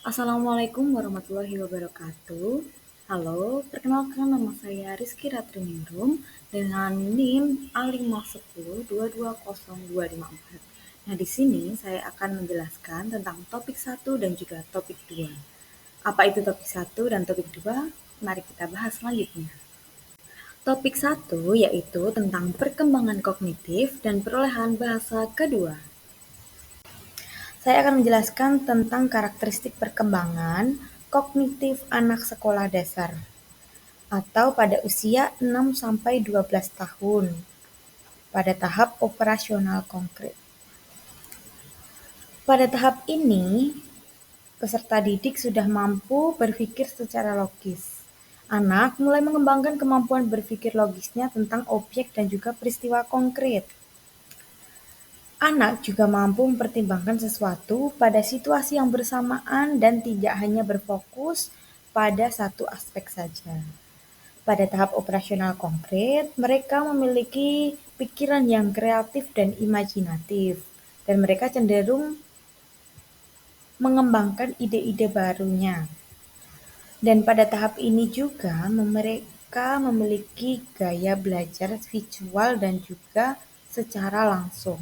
Assalamualaikum warahmatullahi wabarakatuh. Halo, perkenalkan nama saya Rizky Ratriningrum dengan NIM A510220254. Nah, di sini saya akan menjelaskan tentang topik 1 dan juga topik 2. Apa itu topik 1 dan topik 2? Mari kita bahas selanjutnya. Topik 1 yaitu tentang perkembangan kognitif dan perolehan bahasa kedua. Saya akan menjelaskan tentang karakteristik perkembangan kognitif anak sekolah dasar atau pada usia 6-12 tahun pada tahap operasional konkret. Pada tahap ini, peserta didik sudah mampu berpikir secara logis. Anak mulai mengembangkan kemampuan berpikir logisnya tentang objek dan juga peristiwa konkret. Anak juga mampu mempertimbangkan sesuatu pada situasi yang bersamaan dan tidak hanya berfokus pada satu aspek saja. Pada tahap operasional konkret, mereka memiliki pikiran yang kreatif dan imajinatif, dan mereka cenderung mengembangkan ide-ide barunya. Dan pada tahap ini juga mereka memiliki gaya belajar visual dan juga secara langsung.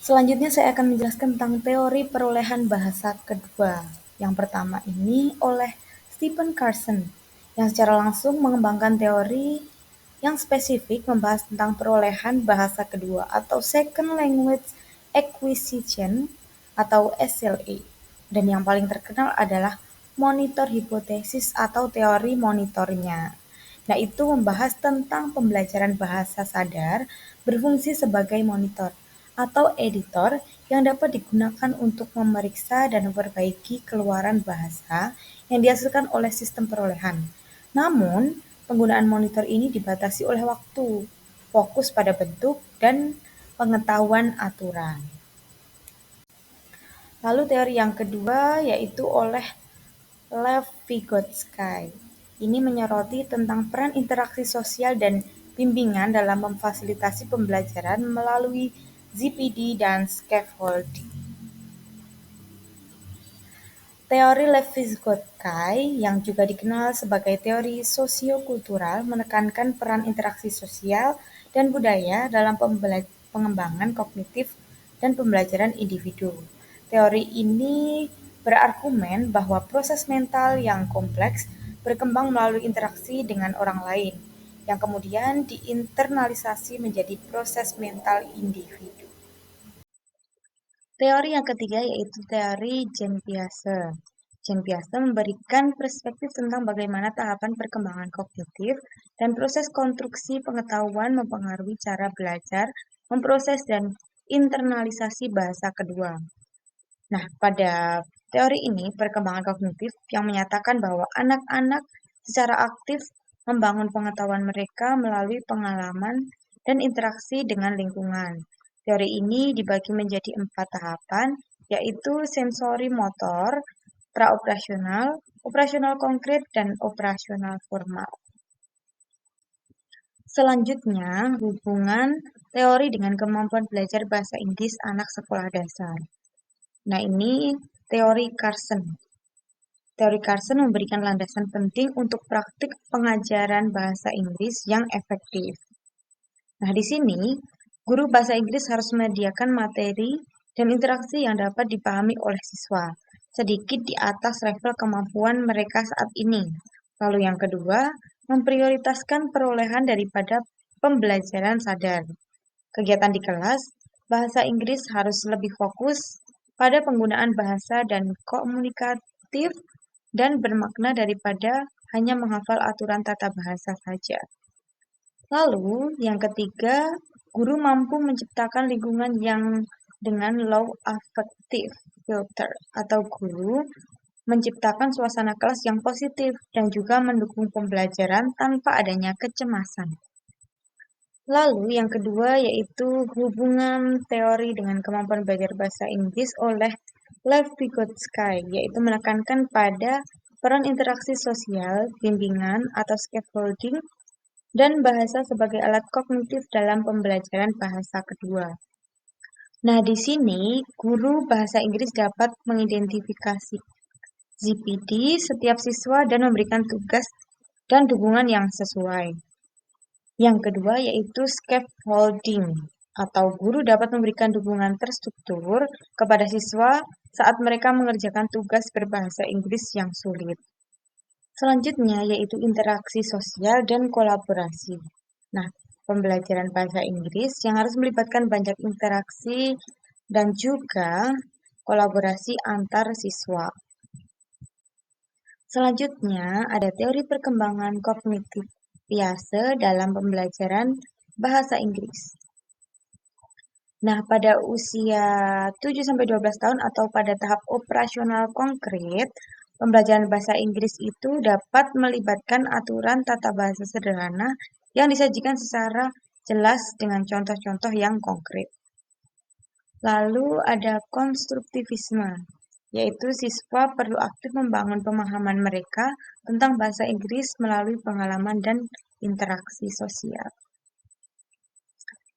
Selanjutnya saya akan menjelaskan tentang teori perolehan bahasa kedua. Yang pertama ini oleh Stephen Carson, yang secara langsung mengembangkan teori yang spesifik membahas tentang perolehan bahasa kedua atau Second Language Acquisition atau SLA. Dan yang paling terkenal adalah monitor hipotesis atau teori monitornya. Nah, itu membahas tentang pembelajaran bahasa sadar berfungsi sebagai monitor atau editor yang dapat digunakan untuk memeriksa dan memperbaiki keluaran bahasa yang dihasilkan oleh sistem perolehan. Namun, penggunaan monitor ini dibatasi oleh waktu, fokus pada bentuk, dan pengetahuan aturan. Lalu teori yang kedua yaitu oleh Lev Vygotsky. Ini menyoroti tentang peran interaksi sosial dan bimbingan dalam memfasilitasi pembelajaran melalui ZPD dan scaffolding. Teori Lev Vygotsky, yang juga dikenal sebagai teori sosiokultural, menekankan peran interaksi sosial dan budaya dalam pengembangan kognitif dan pembelajaran individu. Teori ini berargumen bahwa proses mental yang kompleks berkembang melalui interaksi dengan orang lain, yang kemudian diinternalisasi menjadi proses mental individu. Teori yang ketiga yaitu teori Jean-Piaget. Jean-Piaget memberikan perspektif tentang bagaimana tahapan perkembangan kognitif dan proses konstruksi pengetahuan mempengaruhi cara belajar, memproses, dan internalisasi bahasa kedua. Nah, pada teori ini, perkembangan kognitif yang menyatakan bahwa anak-anak secara aktif membangun pengetahuan mereka melalui pengalaman dan interaksi dengan lingkungan. Teori ini dibagi menjadi 4 tahapan, yaitu sensori motor, praoperasional, operasional konkret, dan operasional formal. Selanjutnya, hubungan teori dengan kemampuan belajar bahasa Inggris anak sekolah dasar. Nah, ini teori Carson. Teori Carson memberikan landasan penting untuk praktik pengajaran bahasa Inggris yang efektif. Nah, di sini, guru bahasa Inggris harus menyediakan materi dan interaksi yang dapat dipahami oleh siswa, sedikit di atas level kemampuan mereka saat ini. Lalu yang kedua, memprioritaskan perolehan daripada pembelajaran sadar. Kegiatan di kelas, bahasa Inggris harus lebih fokus pada penggunaan bahasa dan komunikatif dan bermakna daripada hanya menghafal aturan tata bahasa saja. Lalu, yang ketiga, guru mampu menciptakan lingkungan yang dengan low affective filter atau guru menciptakan suasana kelas yang positif dan juga mendukung pembelajaran tanpa adanya kecemasan. Lalu yang kedua yaitu hubungan teori dengan kemampuan belajar bahasa Inggris oleh Lev Vygotsky, yaitu menekankan pada peran interaksi sosial, bimbingan atau scaffolding, dan bahasa sebagai alat kognitif dalam pembelajaran bahasa kedua. Nah, di sini guru bahasa Inggris dapat mengidentifikasi ZPD setiap siswa dan memberikan tugas dan dukungan yang sesuai. Yang kedua yaitu scaffolding, atau guru dapat memberikan dukungan terstruktur kepada siswa saat mereka mengerjakan tugas berbahasa Inggris yang sulit. Selanjutnya yaitu interaksi sosial dan kolaborasi. Nah, pembelajaran bahasa Inggris yang harus melibatkan banyak interaksi dan juga kolaborasi antar siswa. Selanjutnya, ada teori perkembangan kognitif Piase dalam pembelajaran bahasa Inggris. Nah, pada usia 7-12 tahun atau pada tahap operasional konkret, pembelajaran bahasa Inggris itu dapat melibatkan aturan tata bahasa sederhana yang disajikan secara jelas dengan contoh-contoh yang konkret. Lalu ada konstruktivisme, yaitu siswa perlu aktif membangun pemahaman mereka tentang bahasa Inggris melalui pengalaman dan interaksi sosial.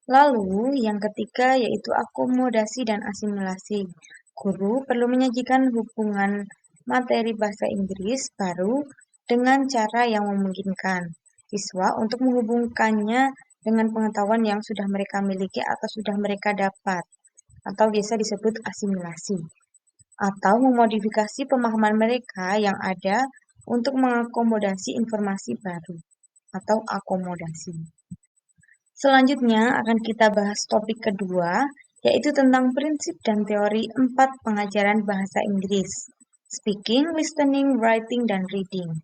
Lalu yang ketiga yaitu akomodasi dan asimilasi. Guru perlu menyajikan hubungan materi bahasa Inggris baru dengan cara yang memungkinkan siswa untuk menghubungkannya dengan pengetahuan yang sudah mereka miliki atau sudah mereka dapat, atau biasa disebut asimilasi, atau memodifikasi pemahaman mereka yang ada untuk mengakomodasi informasi baru, atau akomodasi. Selanjutnya akan kita bahas topik kedua, yaitu tentang prinsip dan teori 4 pengajaran bahasa Inggris. Speaking, listening, writing, dan reading.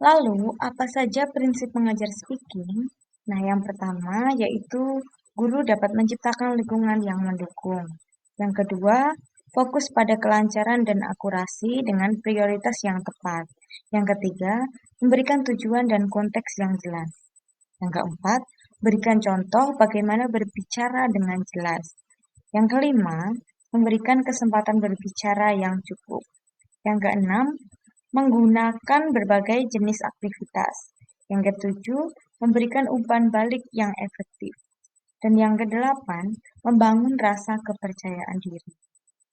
Lalu, apa saja prinsip mengajar speaking? Nah, yang pertama yaitu guru dapat menciptakan lingkungan yang mendukung. Yang kedua, fokus pada kelancaran dan akurasi dengan prioritas yang tepat. Yang ketiga, memberikan tujuan dan konteks yang jelas. Yang keempat, berikan contoh bagaimana berbicara dengan jelas. Yang kelima, memberikan kesempatan berbicara yang cukup. Yang keenam, menggunakan berbagai jenis aktivitas. Yang ketujuh, memberikan umpan balik yang efektif. Dan yang kedelapan, membangun rasa kepercayaan diri.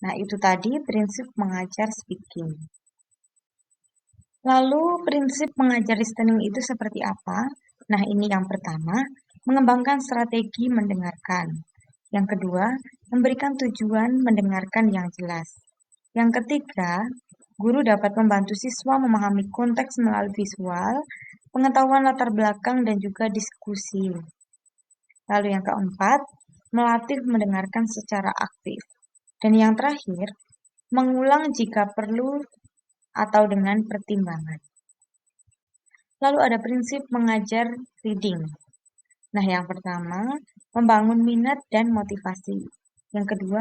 Nah, itu tadi prinsip mengajar speaking. Lalu, prinsip mengajar listening itu seperti apa? Nah, ini yang pertama, mengembangkan strategi mendengarkan. Yang kedua, memberikan tujuan mendengarkan yang jelas. Yang ketiga, guru dapat membantu siswa memahami konteks melalui visual, pengetahuan latar belakang, dan juga diskusi. Lalu yang keempat, melatih mendengarkan secara aktif. Dan yang terakhir, mengulang jika perlu atau dengan pertimbangan. Lalu ada prinsip mengajar reading. Nah, yang pertama, membangun minat dan motivasi. Yang kedua,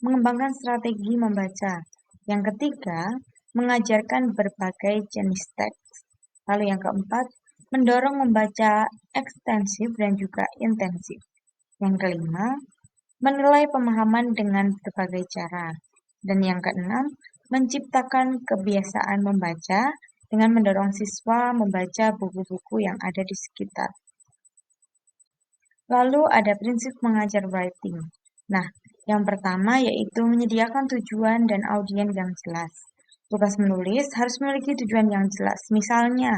mengembangkan strategi membaca. Yang ketiga, mengajarkan berbagai jenis teks. Lalu yang keempat, mendorong membaca ekstensif dan juga intensif. Yang kelima, menilai pemahaman dengan berbagai cara. Dan yang keenam, menciptakan kebiasaan membaca dengan mendorong siswa membaca buku-buku yang ada di sekitar. Lalu ada prinsip mengajar writing. Nah, yang pertama yaitu menyediakan tujuan dan audien yang jelas. Tugas menulis harus memiliki tujuan yang jelas. Misalnya,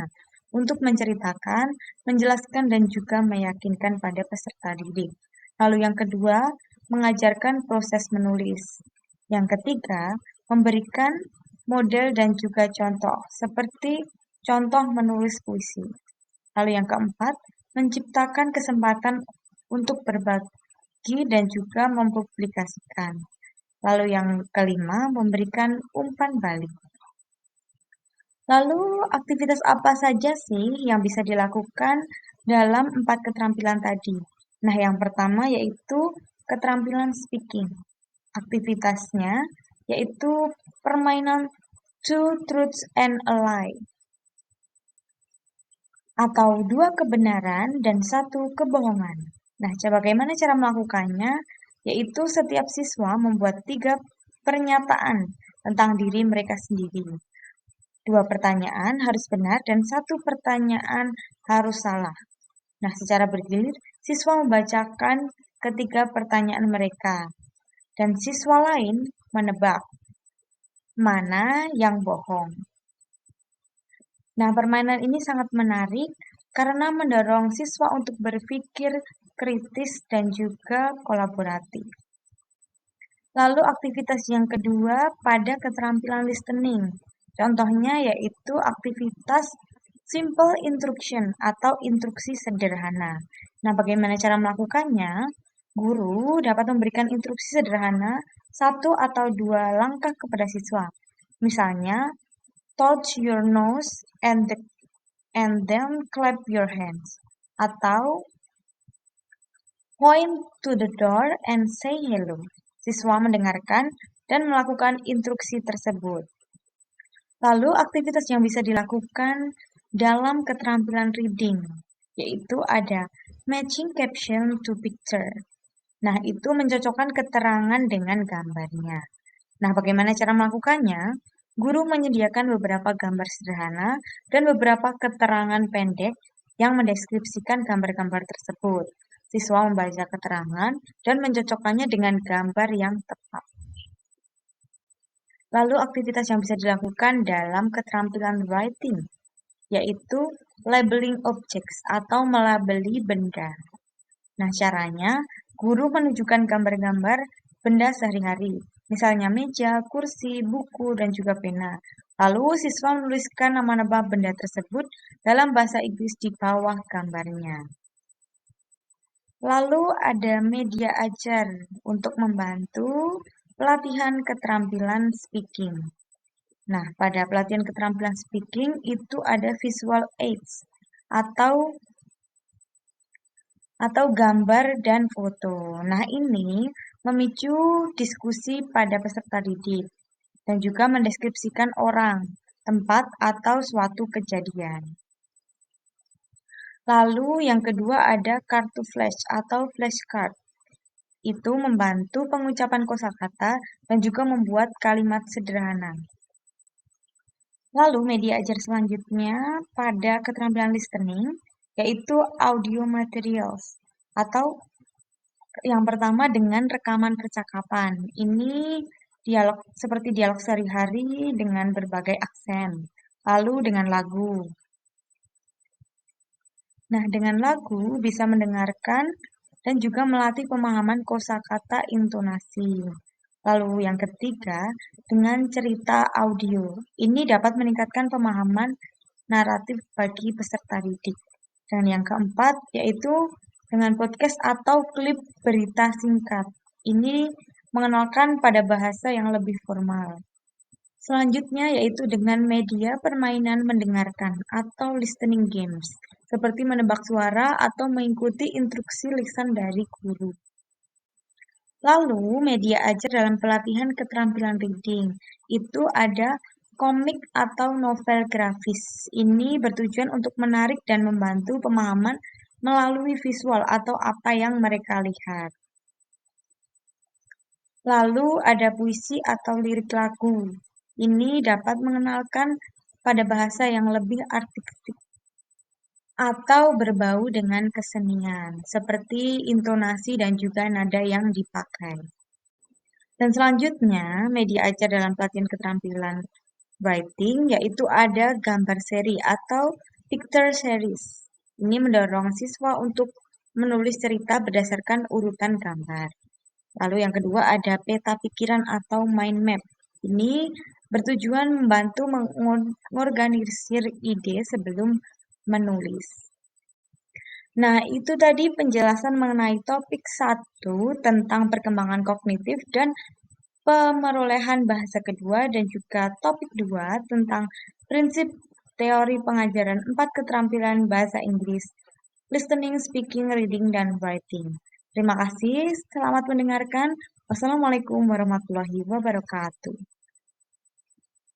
untuk menceritakan, menjelaskan, dan juga meyakinkan pada peserta didik. Lalu yang kedua, mengajarkan proses menulis. Yang ketiga, memberikan model dan juga contoh, seperti contoh menulis puisi. Lalu yang keempat, menciptakan kesempatan untuk berbagi dan juga mempublikasikan. Lalu yang kelima, memberikan umpan balik. Lalu aktivitas apa saja sih yang bisa dilakukan dalam 4 keterampilan tadi? Nah, yang pertama yaitu keterampilan speaking. Aktivitasnya yaitu permainan two truths and a lie, atau 2 kebenaran dan 1 kebohongan. Nah, bagaimana cara melakukannya? Yaitu setiap siswa membuat 3 pernyataan tentang diri mereka sendiri. 2 pertanyaan harus benar dan 1 pertanyaan harus salah. Nah, secara bergilir, siswa membacakan ketiga pertanyaan mereka, dan siswa lain menebak mana yang bohong. Nah, permainan ini sangat menarik karena mendorong siswa untuk berpikir kritis dan juga kolaboratif. Lalu aktivitas yang kedua pada keterampilan listening. Contohnya yaitu aktivitas simple instruction atau instruksi sederhana. Nah, bagaimana cara melakukannya? Guru dapat memberikan instruksi sederhana 1 atau 2 langkah kepada siswa. Misalnya, touch your nose and then clap your hands. Atau point to the door and say hello. Siswa mendengarkan dan melakukan instruksi tersebut. Lalu aktivitas yang bisa dilakukan dalam keterampilan reading, yaitu ada matching caption to picture. Nah, itu mencocokkan keterangan dengan gambarnya. Nah, bagaimana cara melakukannya? Guru menyediakan beberapa gambar sederhana dan beberapa keterangan pendek yang mendeskripsikan gambar-gambar tersebut. Siswa membaca keterangan dan mencocokkannya dengan gambar yang tepat. Lalu aktivitas yang bisa dilakukan dalam keterampilan writing, yaitu labeling objects atau melabeli benda. Nah, caranya, guru menunjukkan gambar-gambar benda sehari-hari, misalnya meja, kursi, buku, dan juga pena. Lalu siswa menuliskan nama-nama benda tersebut dalam bahasa Inggris di bawah gambarnya. Lalu ada media ajar untuk membantu pelatihan keterampilan speaking. Nah, pada pelatihan keterampilan speaking itu ada visual aids atau gambar dan foto. Nah, ini memicu diskusi pada peserta didik dan juga mendeskripsikan orang, tempat, atau suatu kejadian. Lalu yang kedua ada kartu flash atau flashcard. Itu membantu pengucapan kosakata dan juga membuat kalimat sederhana. Lalu media ajar selanjutnya pada keterampilan listening yaitu audio materials atau yang pertama dengan rekaman percakapan. Ini dialog seperti dialog sehari-hari dengan berbagai aksen. Lalu dengan lagu. Nah, dengan lagu bisa mendengarkan dan juga melatih pemahaman kosakata intonasi. Lalu yang ketiga, dengan cerita audio. Ini dapat meningkatkan pemahaman naratif bagi peserta didik. Dan yang keempat, yaitu dengan podcast atau klip berita singkat. Ini mengenalkan pada bahasa yang lebih formal. Selanjutnya yaitu dengan media permainan mendengarkan atau listening games, seperti menebak suara atau mengikuti instruksi lisan dari guru. Lalu, media ajar dalam pelatihan keterampilan reading, itu ada komik atau novel grafis. Ini bertujuan untuk menarik dan membantu pemahaman melalui visual atau apa yang mereka lihat. Lalu ada puisi atau lirik lagu. Ini dapat mengenalkan pada bahasa yang lebih artistik atau berbau dengan kesenian, seperti intonasi dan juga nada yang dipakai. Dan selanjutnya, media ajar dalam pelatihan keterampilan writing, yaitu ada gambar seri atau picture series. Ini mendorong siswa untuk menulis cerita berdasarkan urutan gambar. Lalu yang kedua ada peta pikiran atau mind map. Ini bertujuan membantu mengorganisir ide sebelum menulis. Nah, itu tadi penjelasan mengenai topik 1 tentang perkembangan kognitif dan pemerolehan bahasa kedua dan juga topik 2 tentang prinsip teori pengajaran 4 keterampilan bahasa Inggris, listening, speaking, reading, dan writing. Terima kasih, selamat mendengarkan. Wassalamualaikum warahmatullahi wabarakatuh.